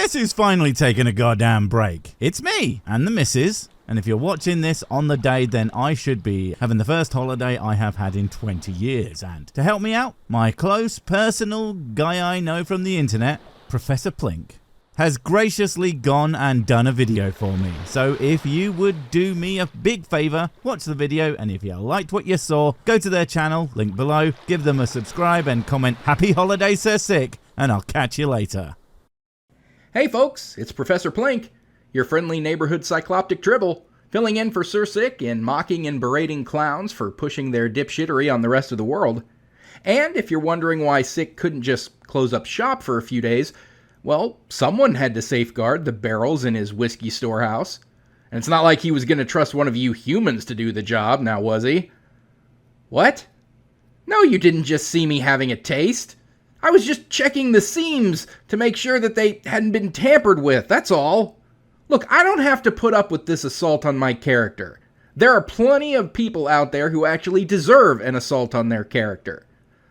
Guess who's finally taken a goddamn break? It's me and the missus. And if you're watching this on the day, then I should be having the first holiday I have had in 20 years. And to help me out, my close personal guy I know from the internet, Professor Plink, has graciously gone and done a video for me. So if you would do me a big favor, watch the video, and if you liked what you saw, go to their channel, link below, give them a subscribe and comment "Happy Holidays, Sir Sick," and I'll catch you later. Hey folks, it's Professor Plink, your friendly neighborhood cycloptic dribble, filling in for Sir Sick in mocking and berating clowns for pushing their dipshittery on the rest of the world. And if you're wondering why Sick couldn't just close up shop for a few days, well, someone had to safeguard the barrels in his whiskey storehouse. And it's not like he was going to trust one of you humans to do the job, now was he? What? No, you didn't just see me having a taste. I was just checking the seams to make sure that they hadn't been tampered with, that's all. Look, I don't have to put up with this assault on my character. There are plenty of people out there who actually deserve an assault on their character.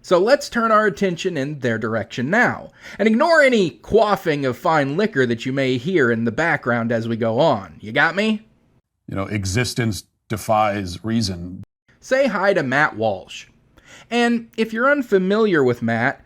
So let's turn our attention in their direction now, and ignore any quaffing of fine liquor that you may hear in the background as we go on. You got me? You know, existence defies reason. Say hi to Matt Walsh. And if you're unfamiliar with Matt,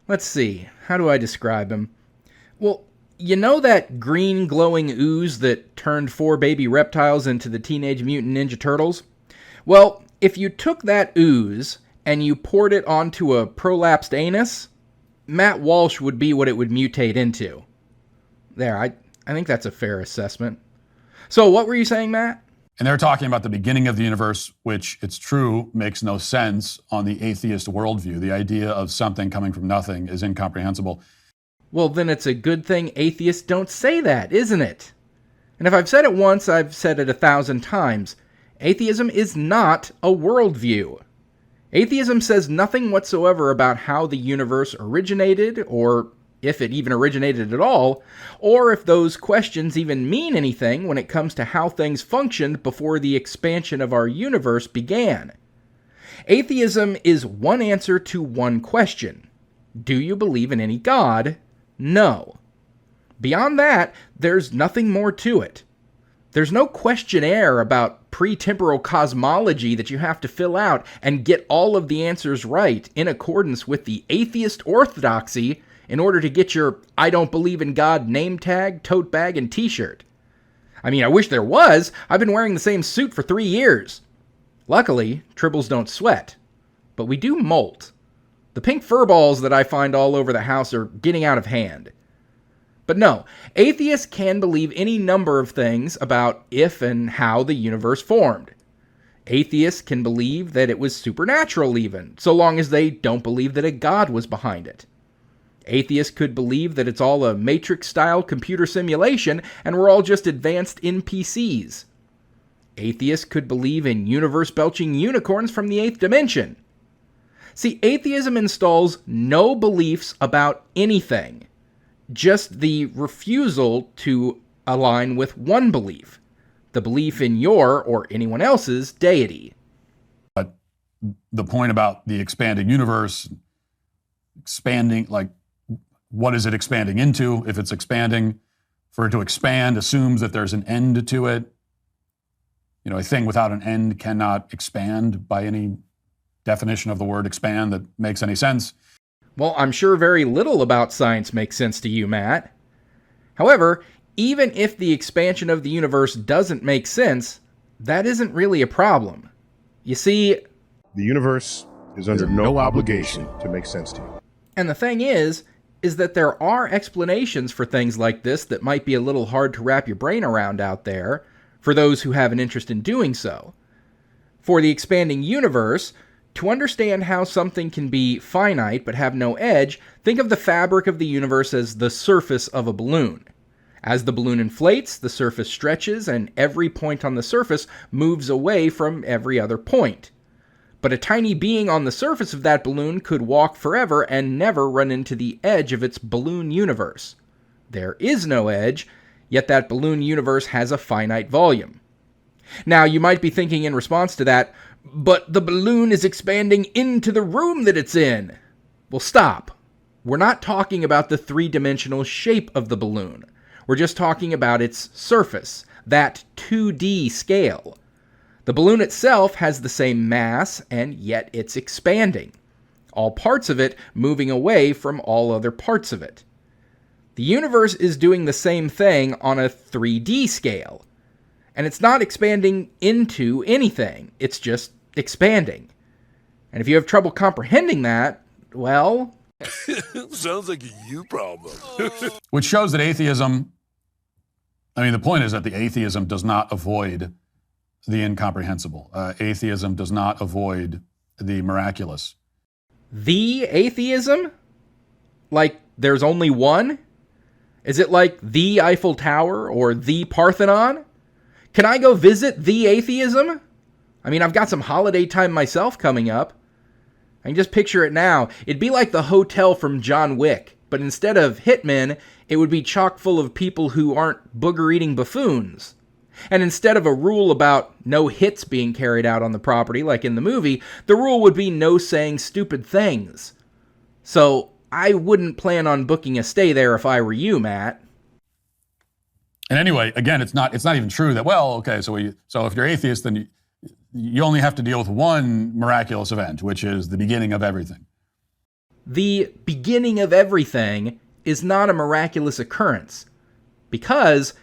let's see, how do I describe him? Well, you know that green glowing ooze that turned 4 baby reptiles into the Teenage Mutant Ninja Turtles? Well, if you took that ooze and you poured it onto a prolapsed anus, Matt Walsh would be what it would mutate into. There, I think that's a fair assessment. So what were you saying, Matt? And they're talking about the beginning of the universe, which, it's true, makes no sense on the atheist worldview. The idea of something coming from nothing is incomprehensible. Well, then it's a good thing atheists don't say that, isn't it? And if I've said it once, I've said it 1,000 times. Atheism is not a worldview. Atheism says nothing whatsoever about how the universe originated, or if it even originated at all, or if those questions even mean anything when it comes to how things functioned before the expansion of our universe began. Atheism is one answer to one question. Do you believe in any God? No. Beyond that, there's nothing more to it. There's no questionnaire about pre-temporal cosmology that you have to fill out and get all of the answers right in accordance with the atheist orthodoxy in order to get your "I don't believe in God" name tag, tote bag, and t-shirt. I mean, I wish there was. I've been wearing the same suit for 3 years. Luckily, tribbles don't sweat. But we do molt. The pink fur balls that I find all over the house are getting out of hand. But no, atheists can believe any number of things about if and how the universe formed. Atheists can believe that it was supernatural even, so long as they don't believe that a god was behind it. Atheists could believe that it's all a Matrix-style computer simulation and we're all just advanced NPCs. Atheists could believe in universe-belching unicorns from the 8th dimension. See, atheism installs no beliefs about anything. Just the refusal to align with one belief, the belief in your or anyone else's deity. But the point about the expanding universe, expanding, like, what is it expanding into? If it's expanding, for it to expand assumes that there's an end to it. You know, a thing without an end cannot expand by any definition of the word expand that makes any sense. Well, I'm sure very little about science makes sense to you, Matt. However, even if the expansion of the universe doesn't make sense, that isn't really a problem. You see, the universe is under no obligation to make sense to you. And the thing is that there are explanations for things like this that might be a little hard to wrap your brain around out there, for those who have an interest in doing so. For the expanding universe, to understand how something can be finite but have no edge, think of the fabric of the universe as the surface of a balloon. As the balloon inflates, the surface stretches, and every point on the surface moves away from every other point. But a tiny being on the surface of that balloon could walk forever and never run into the edge of its balloon universe. There is no edge, yet that balloon universe has a finite volume. Now, you might be thinking in response to that, but the balloon is expanding into the room that it's in. Well, stop. we're not talking about the three-dimensional shape of the balloon. We're just talking about its surface, that 2D scale. The balloon itself has the same mass, and yet it's expanding. All parts of it moving away from all other parts of it. The universe is doing the same thing on a 3D scale. And it's not expanding into anything. It's just expanding. And if you have trouble comprehending that, well... Sounds like a you problem. Which shows that atheism, I mean, the point is that the atheism does not avoid the incomprehensible. Atheism does not avoid the miraculous. The atheism? Like, there's only one? Is it like the Eiffel Tower or the Parthenon? Can I go visit the atheism? I mean, I've got some holiday time myself coming up. I can just picture it now. It'd be like the hotel from John Wick, but instead of hitmen, it would be chock full of people who aren't booger-eating buffoons. And instead of a rule about no hits being carried out on the property, like in the movie, the rule would be no saying stupid things. So, I wouldn't plan on booking a stay there if I were you, Matt. And anyway, again, it's not even true that, well, okay, so if you're atheist, then you only have to deal with one miraculous event, which is the beginning of everything. The beginning of everything is not a miraculous occurrence. Because,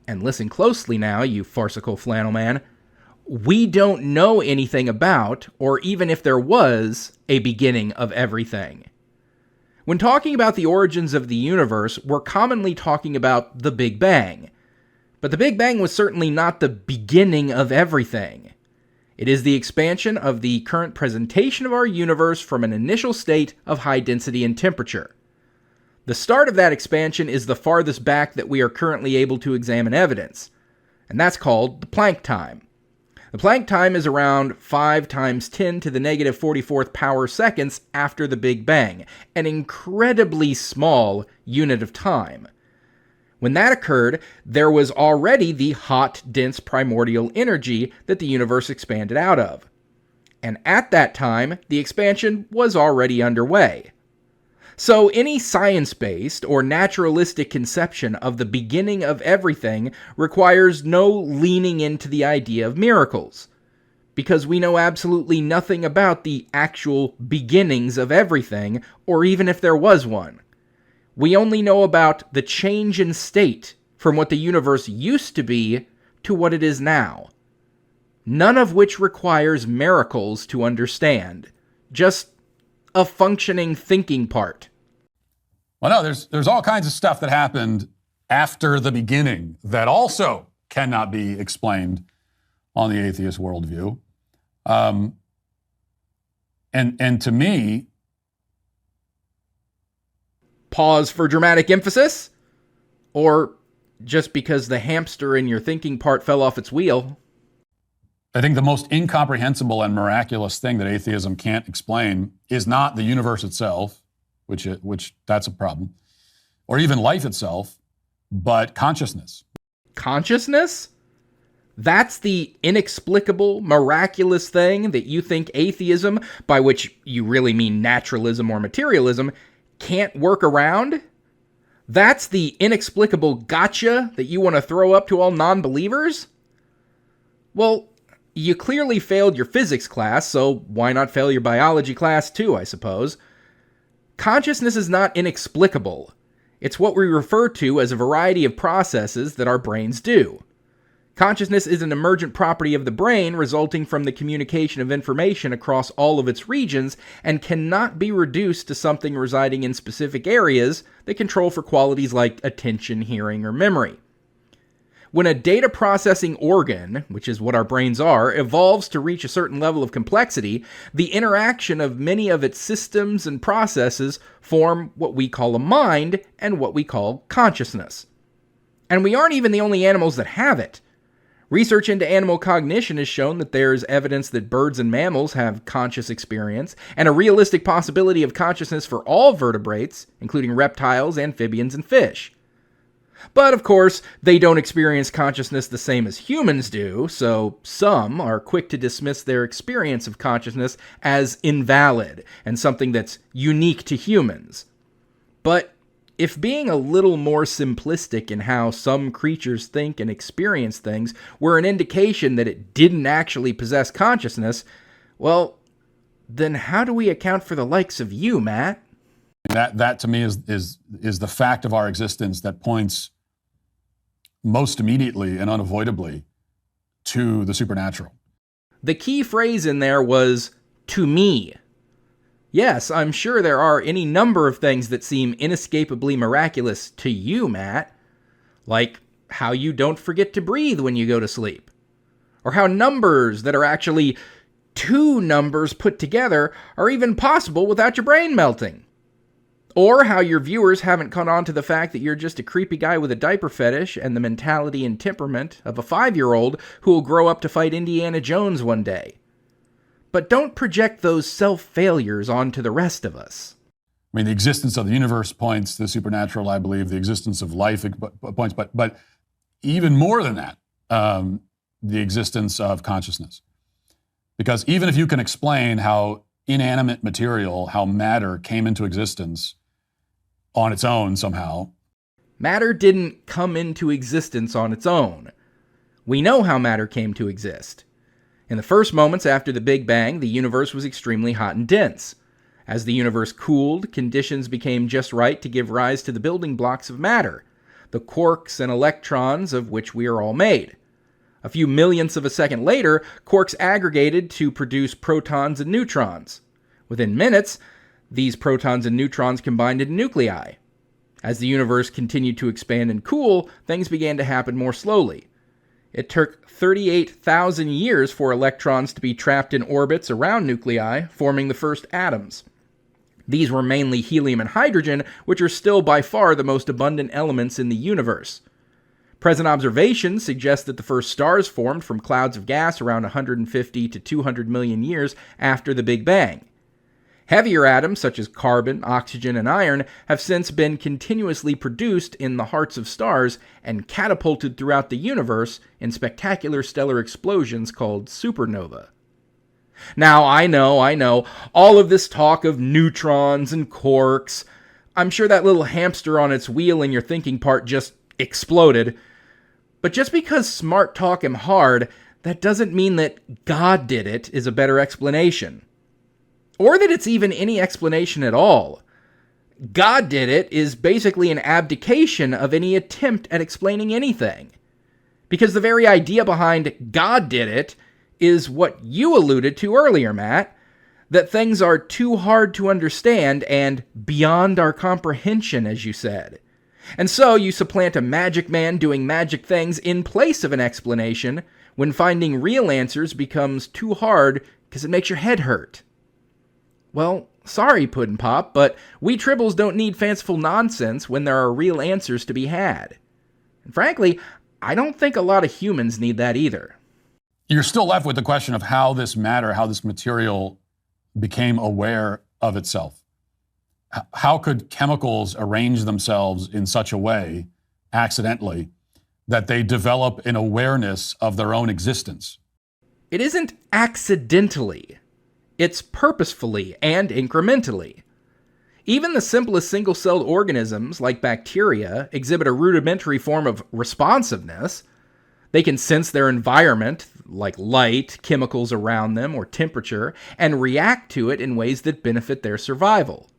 and listen closely now, you farcical flannel man, we don't know anything about, or even if there was, a beginning of everything. When talking about the origins of the universe, we're commonly talking about the Big Bang. But the Big Bang was certainly not the beginning of everything. It is the expansion of the current presentation of our universe from an initial state of high density and temperature. The start of that expansion is the farthest back that we are currently able to examine evidence, and that's called the Planck time. The Planck time is around 5 × 10 to the negative 44th power seconds after the Big Bang, an incredibly small unit of time. When that occurred, there was already the hot, dense primordial energy that the universe expanded out of. And at that time, the expansion was already underway. So any science-based or naturalistic conception of the beginning of everything requires no leaning into the idea of miracles, because we know absolutely nothing about the actual beginnings of everything, or even if there was one. We only know about the change in state from what the universe used to be to what it is now. None of which requires miracles to understand. Just a functioning thinking part. Well, no, there's all kinds of stuff that happened after the beginning that also cannot be explained on the atheist worldview. And to me... Pause for dramatic emphasis? Or just because the hamster in your thinking part fell off its wheel? I think the most incomprehensible and miraculous thing that atheism can't explain is not the universe itself, which that's a problem, or even life itself, but consciousness. Consciousness? That's the inexplicable, miraculous thing that you think atheism, by which you really mean naturalism or materialism, can't work around? That's the inexplicable gotcha that you want to throw up to all non-believers? Well, you clearly failed your physics class, so why not fail your biology class too, I suppose? Consciousness is not inexplicable. It's what we refer to as a variety of processes that our brains do. Consciousness is an emergent property of the brain resulting from the communication of information across all of its regions and cannot be reduced to something residing in specific areas that control for qualities like attention, hearing, or memory. When a data processing organ, which is what our brains are, evolves to reach a certain level of complexity, the interaction of many of its systems and processes form what we call a mind and what we call consciousness. And we aren't even the only animals that have it. Research into animal cognition has shown that there's evidence that birds and mammals have conscious experience, and a realistic possibility of consciousness for all vertebrates, including reptiles, amphibians, and fish. But of course, they don't experience consciousness the same as humans do, so some are quick to dismiss their experience of consciousness as invalid and something that's unique to humans. But if being a little more simplistic in how some creatures think and experience things were an indication that it didn't actually possess consciousness, well, then how do we account for the likes of you, Matt? That to me is the fact of our existence that points most immediately and unavoidably to the supernatural. The key phrase in there was, to me. Yes, I'm sure there are any number of things that seem inescapably miraculous to you, Matt. Like how you don't forget to breathe when you go to sleep. Or how numbers that are actually two numbers put together are even possible without your brain melting. Or how your viewers haven't caught on to the fact that you're just a creepy guy with a diaper fetish and the mentality and temperament of a 5-year-old who will grow up to fight Indiana Jones one day. But don't project those self-failures onto the rest of us. I mean, the existence of the universe points to the supernatural, I believe. The existence of life points, but even more than that, the existence of consciousness. Because even if you can explain how inanimate material, how matter came into existence on its own somehow. Matter didn't come into existence on its own. We know how matter came to exist. In the first moments after the Big Bang, the universe was extremely hot and dense. As the universe cooled, conditions became just right to give rise to the building blocks of matter, the quarks and electrons of which we are all made. A few millionths of a second later, quarks aggregated to produce protons and neutrons. Within minutes, these protons and neutrons combined into nuclei. As the universe continued to expand and cool, things began to happen more slowly. It took 38,000 years for electrons to be trapped in orbits around nuclei, forming the first atoms. These were mainly helium and hydrogen, which are still by far the most abundant elements in the universe. Present observations suggest that the first stars formed from clouds of gas around 150 to 200 million years after the Big Bang. Heavier atoms, such as carbon, oxygen, and iron, have since been continuously produced in the hearts of stars and catapulted throughout the universe in spectacular stellar explosions called supernova. Now, I know, all of this talk of neutrons and quarks, I'm sure that little hamster on its wheel in your thinking part just exploded. But just because smart talk am hard, that doesn't mean that God did it is a better explanation. Or that it's even any explanation at all. God did it is basically an abdication of any attempt at explaining anything. Because the very idea behind God did it is what you alluded to earlier, Matt, that things are too hard to understand and beyond our comprehension, as you said. And so you supplant a magic man doing magic things in place of an explanation when finding real answers becomes too hard because it makes your head hurt. Well, sorry, Puddin' Pop, but we tribbles don't need fanciful nonsense when there are real answers to be had. And frankly, I don't think a lot of humans need that either. You're still left with the question of how this matter, how this material became aware of itself. How could chemicals arrange themselves in such a way, accidentally, that they develop an awareness of their own existence? It isn't accidentally. It's purposefully and incrementally. Even the simplest single-celled organisms, like bacteria, exhibit a rudimentary form of responsiveness. They can sense their environment, like light, chemicals around them, or temperature, and react to it in ways that benefit their survival.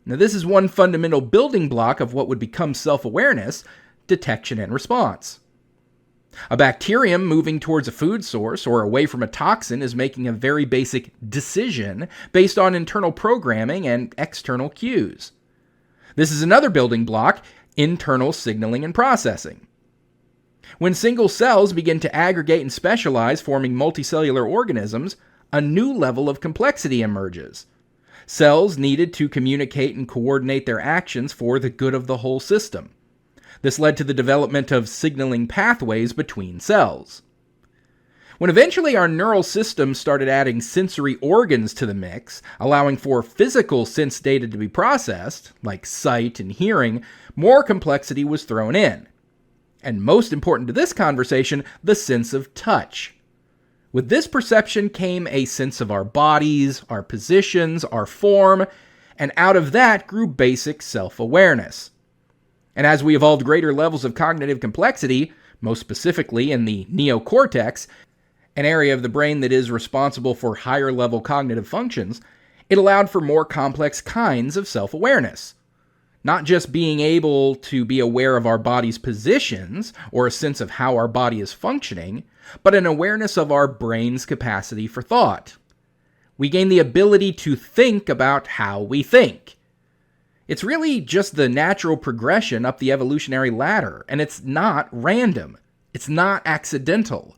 Now, this is one fundamental building block of what would become self-awareness: detection and response. A bacterium moving towards a food source or away from a toxin is making a very basic decision based on internal programming and external cues. This is another building block: internal signaling and processing. When single cells begin to aggregate and specialize, forming multicellular organisms, a new level of complexity emerges. Cells needed to communicate and coordinate their actions for the good of the whole system. This led to the development of signaling pathways between cells. When eventually our neural system started adding sensory organs to the mix, allowing for physical sense data to be processed, like sight and hearing, more complexity was thrown in. And most important to this conversation, the sense of touch. With this perception came a sense of our bodies, our positions, our form, and out of that grew basic self-awareness. And as we evolved greater levels of cognitive complexity, most specifically in the neocortex, an area of the brain that is responsible for higher level cognitive functions, it allowed for more complex kinds of self-awareness. Not just being able to be aware of our body's positions or a sense of how our body is functioning, but an awareness of our brain's capacity for thought. We gain the ability to think about how we think. It's really just the natural progression up the evolutionary ladder, and it's not random. It's not accidental.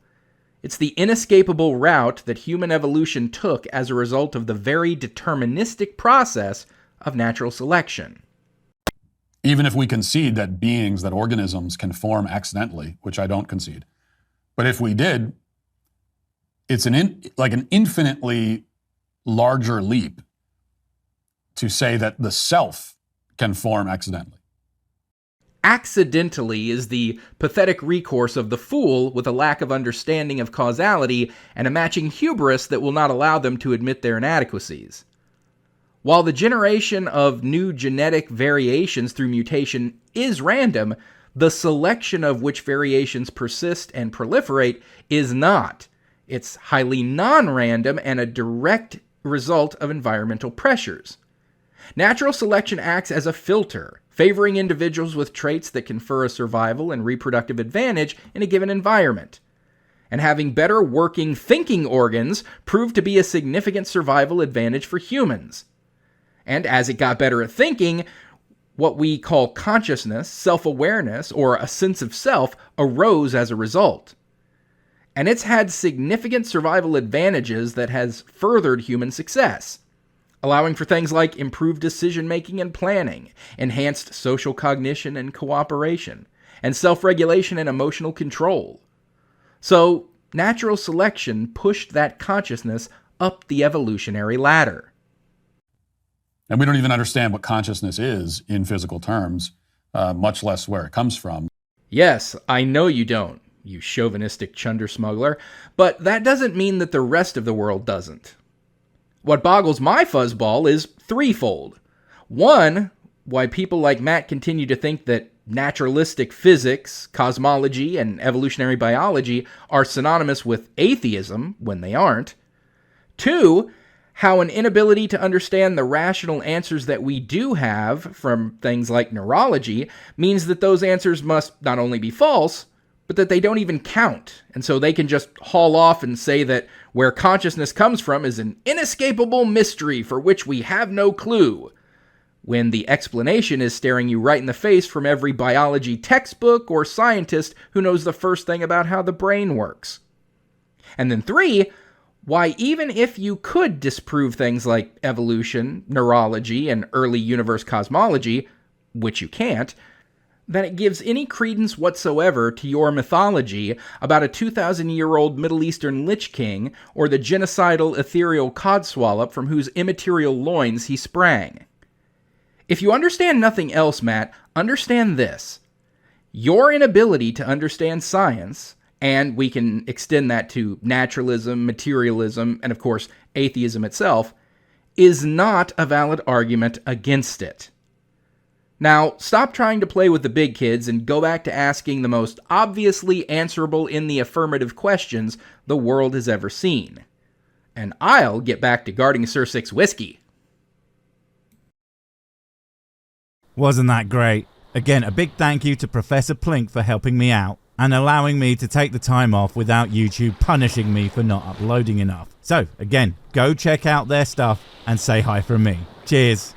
It's the inescapable route that human evolution took as a result of the very deterministic process of natural selection. Even if we concede that beings, that organisms can form accidentally, which I don't concede, but if we did, it's an infinitely larger leap to say that the self can form accidentally. Accidentally is the pathetic recourse of the fool with a lack of understanding of causality and a matching hubris that will not allow them to admit their inadequacies. While the generation of new genetic variations through mutation is random, the selection of which variations persist and proliferate is not. It's highly non-random and a direct result of environmental pressures. Natural selection acts as a filter, favoring individuals with traits that confer a survival and reproductive advantage in a given environment. And having better working thinking organs proved to be a significant survival advantage for humans. And as it got better at thinking, what we call consciousness, self-awareness, or a sense of self arose as a result. And it's had significant survival advantages that has furthered human success, allowing for things like improved decision-making and planning, enhanced social cognition and cooperation, and self-regulation and emotional control. So, natural selection pushed that consciousness up the evolutionary ladder. And we don't even understand what consciousness is in physical terms, much less where it comes from. Yes, I know you don't, you chauvinistic chunder smuggler, but that doesn't mean that the rest of the world doesn't. What boggles my fuzzball is threefold. One, why people like Matt continue to think that naturalistic physics, cosmology, and evolutionary biology are synonymous with atheism when they aren't. Two, how an inability to understand the rational answers that we do have from things like neurology means that those answers must not only be false, but that they don't even count, and so they can just haul off and say that where consciousness comes from is an inescapable mystery for which we have no clue, when the explanation is staring you right in the face from every biology textbook or scientist who knows the first thing about how the brain works. And then three, why even if you could disprove things like evolution, neurology, and early universe cosmology, which you can't, that it gives any credence whatsoever to your mythology about a 2,000-year-old Middle Eastern Lich King or the genocidal ethereal codswallop from whose immaterial loins he sprang. If you understand nothing else, Matt, understand this. Your inability to understand science, and we can extend that to naturalism, materialism, and of course, atheism itself, is not a valid argument against it. Now, stop trying to play with the big kids and go back to asking the most obviously answerable in the affirmative questions the world has ever seen. And I'll get back to guarding Sir Six whiskey. Wasn't that great? Again, a big thank you to Professor Plink for helping me out and allowing me to take the time off without YouTube punishing me for not uploading enough. So, again, go check out their stuff and say hi from me. Cheers.